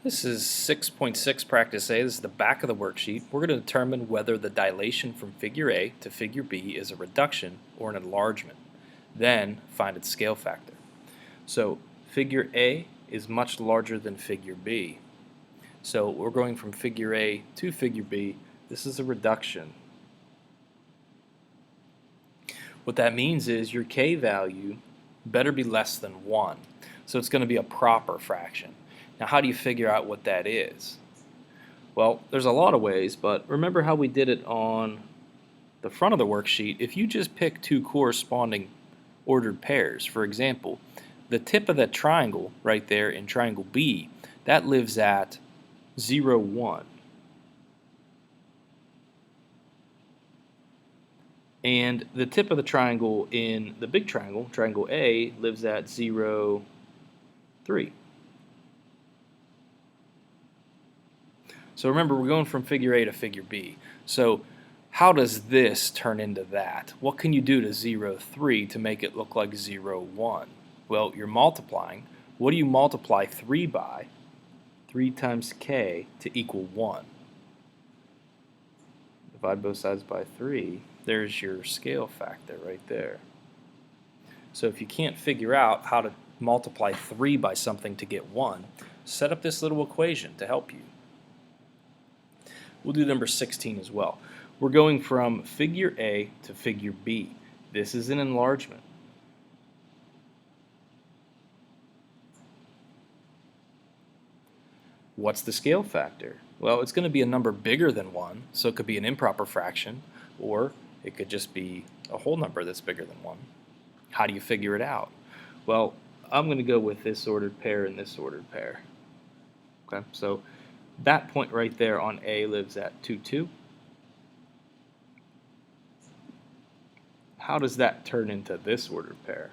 This is 6.6 practice A. This is the back of the worksheet. We're going to determine whether the dilation from figure A to figure B is a reduction or an enlargement. Then find its scale factor. So figure A is much larger than figure B. So we're going from figure A to figure B. This is a reduction. What that means is your K value better be less than 1. So it's going to be a proper fraction. Now, how do you figure out what that is? Well, there's a lot of ways, but remember how we did it on the front of the worksheet. If you just pick two corresponding ordered pairs, for example, the tip of that triangle right there in triangle B, that lives at 0, 1. And the tip of the triangle in the big triangle, triangle A, lives at 0, 3. So remember, we're going from figure A to figure B. So how does this turn into that? What can you do to 0, 3 to make it look like 0, 1? Well, you're multiplying. What do you multiply 3 by? 3 times K to equal 1. Divide both sides by 3. There's your scale factor right there. So if you can't figure out how to multiply 3 by something to get 1, set up this little equation to help you. We'll do number 16 as well. We're going from figure A to figure B. This is an enlargement. What's the scale factor? Well, it's going to be a number bigger than 1, so it could be an improper fraction, or it could just be a whole number that's bigger than 1. How do you figure it out? Well, I'm going to go with this ordered pair and this ordered pair. Okay, so that point right there on A lives at 2, 2. How does that turn into this ordered pair?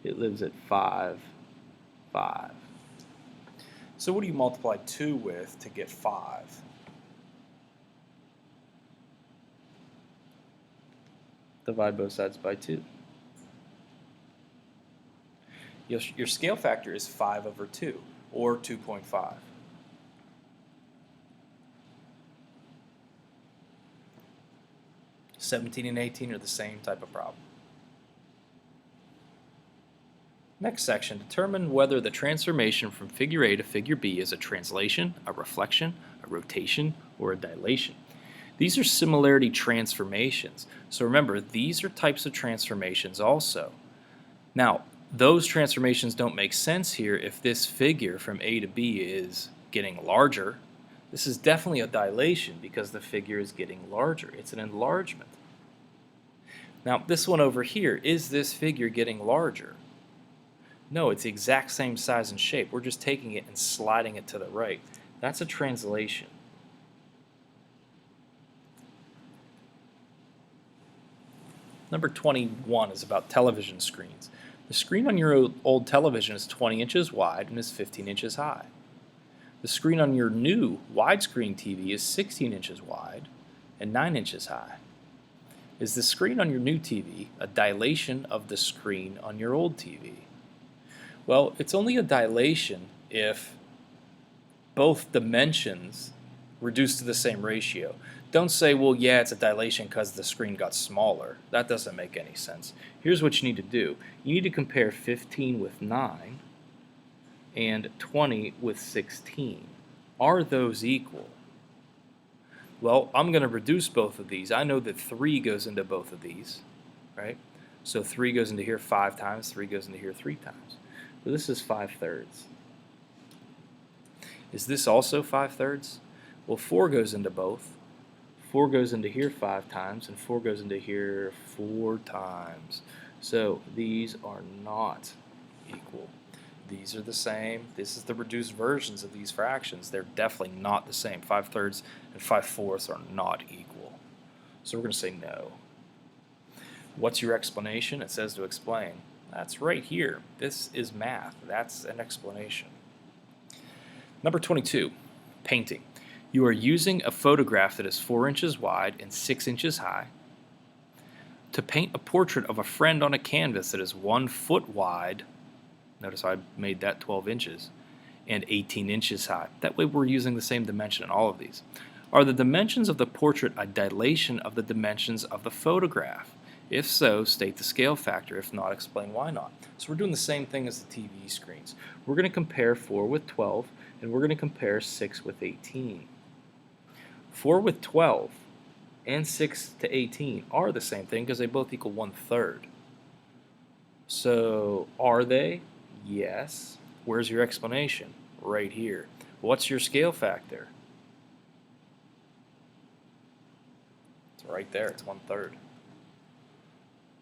It lives at 5, 5. So what do you multiply 2 with to get 5? Divide both sides by 2. Your scale factor is 5 over 2, or 2.5. (17 and 18 are the same type of problem. Next section, determine whether the transformation from figure A to figure B is a translation, a reflection, a rotation, or a dilation. These are similarity transformations. So remember, these are types of transformations also. Now, those transformations don't make sense here if this figure from A to B is getting larger. This is definitely a dilation because the figure is getting larger. It's an enlargement. Now, this one over here, is this figure getting larger? No, it's the exact same size and shape. We're just taking it and sliding it to the right. That's a translation. Number 21 is about television screens. The screen on your old television is 20 inches wide and is 15 inches high. The screen on your new widescreen TV is 16 inches wide and 9 inches high. Is the screen on your new TV a dilation of the screen on your old TV? Well, it's only a dilation if both dimensions reduce to the same ratio. Don't say, well, yeah, it's a dilation because the screen got smaller. That doesn't make any sense. Here's what you need to do. You need to compare 15 with 9 and 20 with 16. Are those equal? Well, I'm going to reduce both of these. I know that 3 goes into both of these, right? So 3 goes into here 5 times, 3 goes into here 3 times. So this is 5/3. Is this also 5/3? Well, 4 goes into both. 4 goes into here 5 times, and 4 goes into here 4 times. So these are not equal. These are the same. This is the reduced versions of these fractions. They're definitely not the same. 5/3 and 5/4 are not equal. So we're going to say no. What's your explanation? It says to explain. That's right here. This is math. That's an explanation. Number 22, painting. You are using a photograph that is 4 inches wide and 6 inches high to paint a portrait of a friend on a canvas that is 1 foot wide Notice I made that 12 inches and 18 inches high. That way we're using the same dimension in all of these. Are the dimensions of the portrait a dilation of the dimensions of the photograph? If so, state the scale factor. If not, explain why not. So we're doing the same thing as the TV screens. We're going to compare 4 with 12, and we're going to compare 6 with 18. 4 with 12 and 6 to 18 are the same thing because they both equal 1/3. So are they? Yes. Where's your explanation? Right here. What's your scale factor? It's right there. It's 1/3.